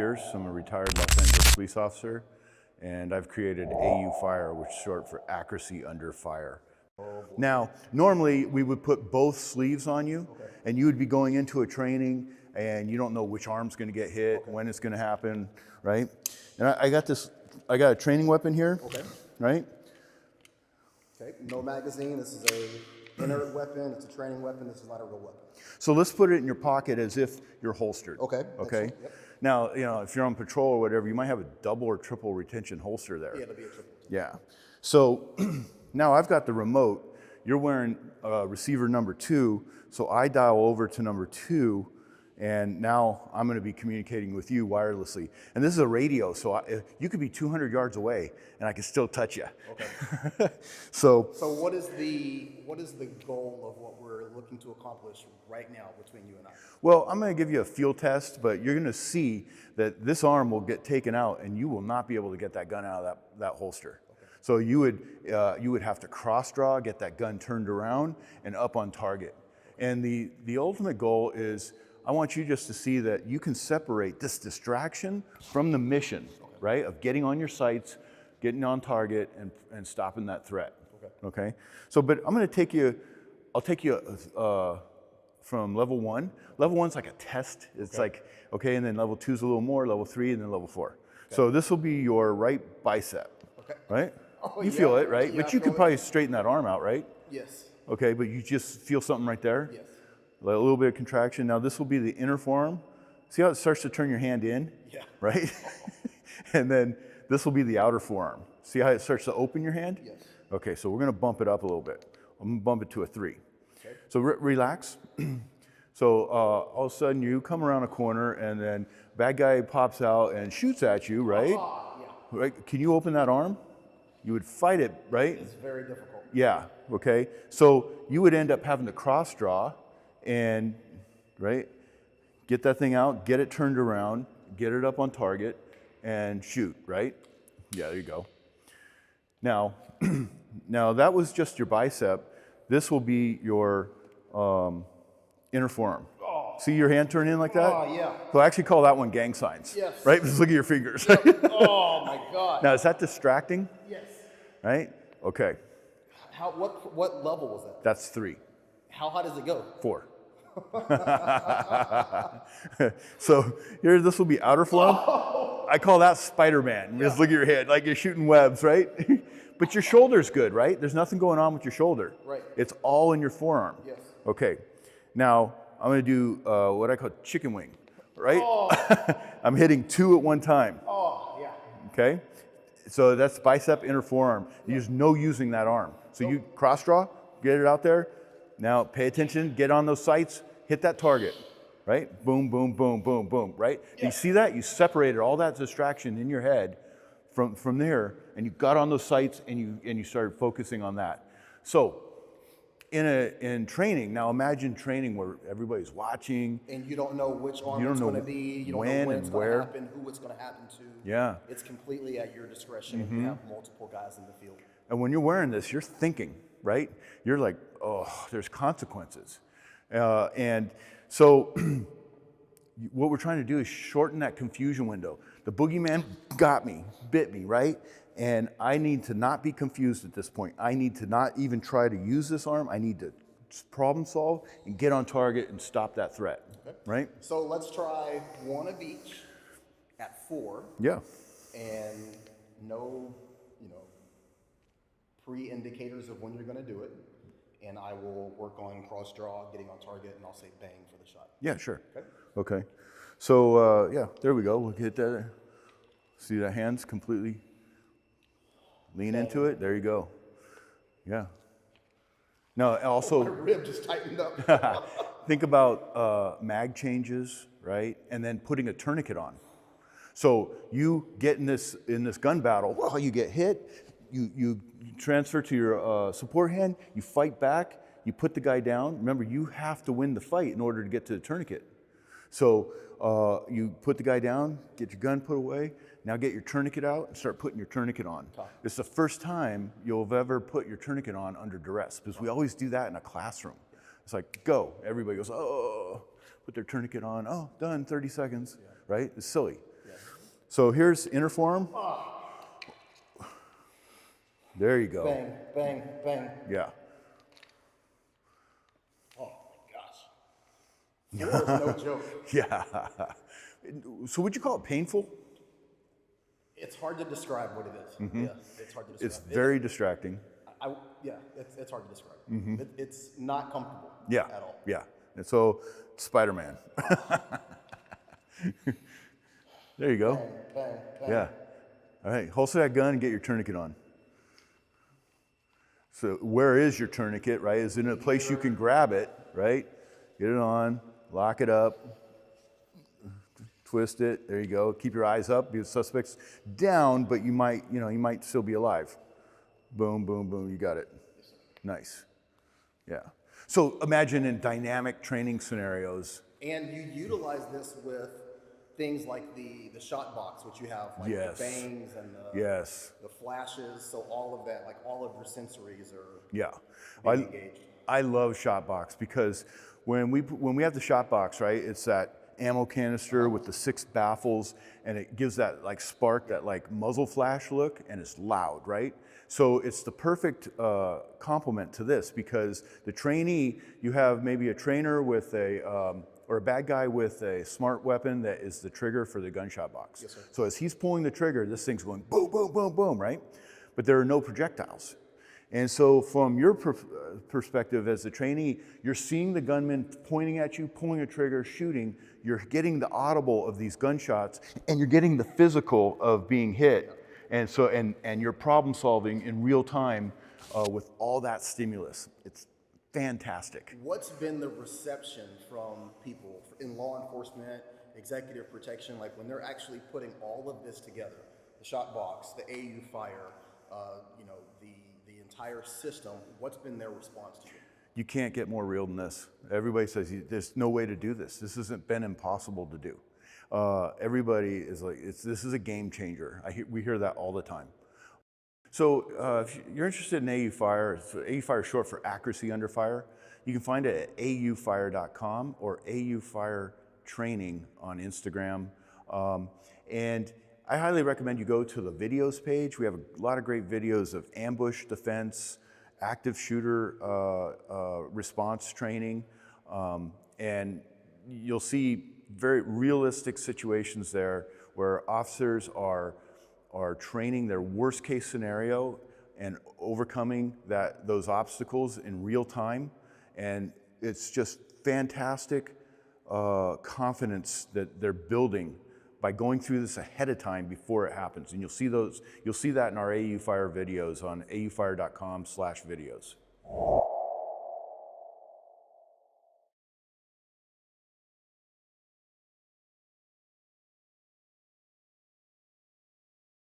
Pierce. I'm a retired Los Angeles police officer, and I've created AU Fire, which is short for Accuracy Under Fire. Now, normally we would put both sleeves on you, and you would be going into a training, and you don't know which arm's going to get hit, when it's going to happen, right? And I got a training weapon here, right? Okay, no magazine. This is a inert weapon. It's a training weapon. This is not a real weapon. So let's put it in your pocket as if you're holstered. Okay. Okay. Yep. Now, you know, if you're on patrol or whatever, you might have a double or triple retention holster there. Yeah, it'll be a triple. Yeah. So now I've got the remote. You're wearing receiver number 2, so I dial over to number 2, and now I'm going to be communicating with you wirelessly. And this is a radio, so you could be 200 yards away, and I can still touch you. Okay. So what is the goal of what we're looking to accomplish right now between you and I? Well, I'm going to give you a field test, but you're going to see that this arm will get taken out, and you will not be able to get that gun out of that holster. Okay. So you would have to cross draw, get that gun turned around, and up on target. And the ultimate goal is, I want you just to see that you can separate this distraction from the mission, right? Of getting on your sights, getting on target, and stopping that threat. Okay. So, but I'm going to take you. I'll take you from level 1. Level 1's like a test. It's like, okay, and then level 2's a little more, level 3, and then level 4. Okay. So this will be your right bicep, right? Oh, you feel it, right? Yeah, but you could probably straighten that arm out, right? Yes. Okay, but you just feel something right there? Yes. A little bit of contraction. Now this will be the inner forearm. See how it starts to turn your hand in? Yeah. Right? And then this will be the outer forearm. See how it starts to open your hand? Yes. Okay, so we're going to bump it up a little bit. I'm going to bump it to a 3. Okay. So relax. So all of a sudden you come around a corner, and then bad guy pops out and shoots at you, right? Yeah. Right? Can you open that arm? You would fight it, right? It's very difficult. Yeah, okay. So you would end up having to cross draw and, right, get that thing out, get it turned around, get it up on target, and shoot, right? Yeah, there you go. Now, now that was just your bicep. This will be your inner forearm. Oh. See your hand turn in like that? Oh, yeah. So I actually call that one gang signs. Yes. Right? Just look at your fingers. Yep. Oh, my God. Now, is that distracting? Yes. Right? Okay. What level was that? That's 3. How high does it go? 4. So here, this will be outer flow. Oh. I call that Spider-Man. Just look at your head, like you're shooting webs, right? But your shoulder's good, right? There's nothing going on with your shoulder. Right. It's all in your forearm. Yes. Okay. Now, I'm going to do what I call chicken wing, right? Oh. I'm hitting 2 at one time. Oh, yeah. Okay? So that's bicep, inner forearm. There's no using that arm. So you cross draw, get it out there. Now pay attention, get on those sights, hit that target, right? Boom, boom, boom, boom, boom, right? Yeah. You see that? You separated all that distraction in your head from there, and you got on those sights, and you started focusing on that. So in training, now imagine training where everybody's watching. And you don't know which arm it's going to be, you don't know when it's going to happen, who it's going to happen to. Yeah. It's completely at your discretion, and you have multiple guys in the field. And when you're wearing this, you're thinking, right? You're like, oh, there's consequences. And so what we're trying to do is shorten that confusion window. The boogeyman got me, bit me, right? And I need to not be confused at this point. I need to not even try to use this arm. I need to problem solve and get on target and stop that threat, right? So let's try one of each at 4. Yeah. And no, pre-indicators of when you're going to do it. And I will work on cross draw, getting on target, and I'll say bang for the shot. Yeah, sure. Okay. So, yeah, there we go. We'll hit that. See that hand's completely lean into it. There you go. Yeah. Now, also, my rib just tightened up. think about mag changes, right? And then putting a tourniquet on. So you get in this gun battle. Well, you get hit. You transfer to your support hand. You fight back. You put the guy down. Remember, you have to win the fight in order to get to the tourniquet. So you put the guy down, get your gun put away. Now get your tourniquet out and start putting your tourniquet on. It's the first time you'll have ever put your tourniquet on under duress, because we always do that in a classroom. It's like, go. Everybody goes, oh, put their tourniquet on. Oh, done, 30 seconds, right? It's silly. So here's inner forearm. There you go. Bang, bang, bang. Yeah. Oh my gosh. Floor is no joke. Yeah. So would you call it painful? It's hard to describe what it is. Yeah, it's hard to describe. It's very distracting. Yeah, it's hard to describe. It's not comfortable Yeah. at all. Yeah. And so, Spider-Man. There you go. Bang, bang, bang. Yeah. All right, holster that gun and get your tourniquet on. So where is your tourniquet, right? Is it in a place you can grab it, right? Get it on, lock it up, twist it, there you go. Keep your eyes up, the suspect's down, but you might still be alive. Boom, boom, boom, you got it. Nice, yeah. So imagine in dynamic training scenarios. And you utilize this with things like the shot box, which you have like Yes. the bangs and the flashes. So all of that, like all of your sensories are being engaged. I love shot box because when we have the shot box, right, it's that ammo canister with the 6 baffles, and it gives that like spark, that like muzzle flash look, and it's loud, right? So it's the perfect complement to this, because the trainee, you have maybe a trainer with or a bad guy with a smart weapon that is the trigger for the gunshot box. Yes, sir. So as he's pulling the trigger, this thing's going boom, boom, boom, boom, right? But there are no projectiles. And so from your perspective as a trainee, you're seeing the gunman pointing at you, pulling a trigger, shooting. You're getting the audible of these gunshots, and you're getting the physical of being hit. And so, and you're problem solving in real time with all that stimulus. It's fantastic. What's been the reception from people in law enforcement, executive protection, like when they're actually putting all of this together, the shot box, the AU fire, the entire system, what's been their response to you? You can't get more real than this. Everybody says there's no way to do this. This hasn't been impossible to do. Everybody is like, this is a game changer. We hear that all the time. So if you're interested in AU Fire, AU Fire is short for accuracy under fire. You can find it at aufire.com or AU Fire Training on Instagram. And I highly recommend you go to the videos page. We have a lot of great videos of ambush defense, active shooter response training, and you'll see very realistic situations there where officers are training their worst case scenario and overcoming those obstacles in real time. And it's just fantastic confidence that they're building by going through this ahead of time before it happens. And you'll see that in our AU Fire videos on aufire.com/videos.